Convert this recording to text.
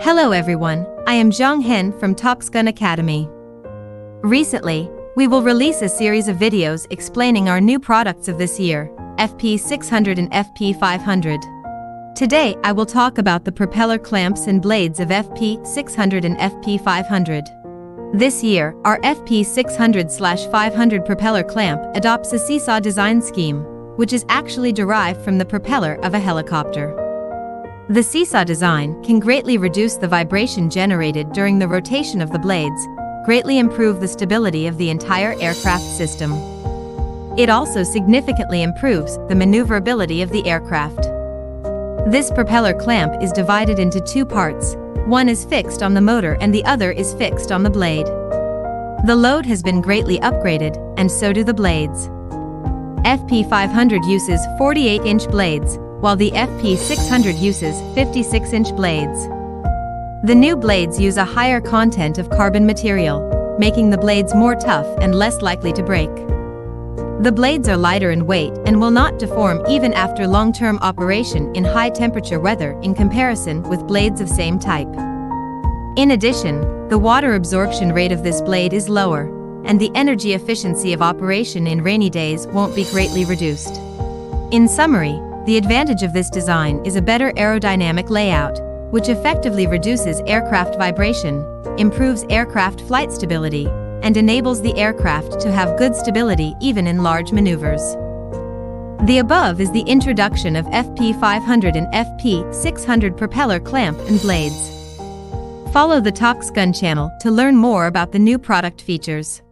Hello everyone, I am Zhang Hen from Topxgun Academy. Recently, we will release a series of videos explaining our new products of this year, FP600 and FP500. Today I will talk about the propeller clamps and blades of FP600 and FP500. This year, our FP600/500 propeller clamp adopts a seesaw design scheme, which is actually derived from the propeller of a helicopter. The seesaw design can greatly reduce the vibration generated during the rotation of the blades, greatly improve the stability of the entire aircraft system. It also significantly improves the maneuverability of the aircraft. This propeller clamp is divided into two parts. One is fixed on the motor and the other is fixed on the blade. The load has been greatly upgraded, and so do the blades. FP500 uses 48-inch blades, while the FP600 uses 56-inch blades. The new blades use a higher content of carbon material, making the blades more tough and less likely to break. The blades are lighter in weight and will not deform even after long-term operation in high-temperature weather in comparison with blades of same type. In addition, the water absorption rate of this blade is lower, and the energy efficiency of operation in rainy days won't be greatly reduced. In summary, the advantage of this design is a better aerodynamic layout, which effectively reduces aircraft vibration, improves aircraft flight stability, and enables the aircraft to have good stability even in large maneuvers. The above is the introduction of FP500 and FP600 propeller clamp and blades. Follow the Topxgun channel to learn more about the new product features.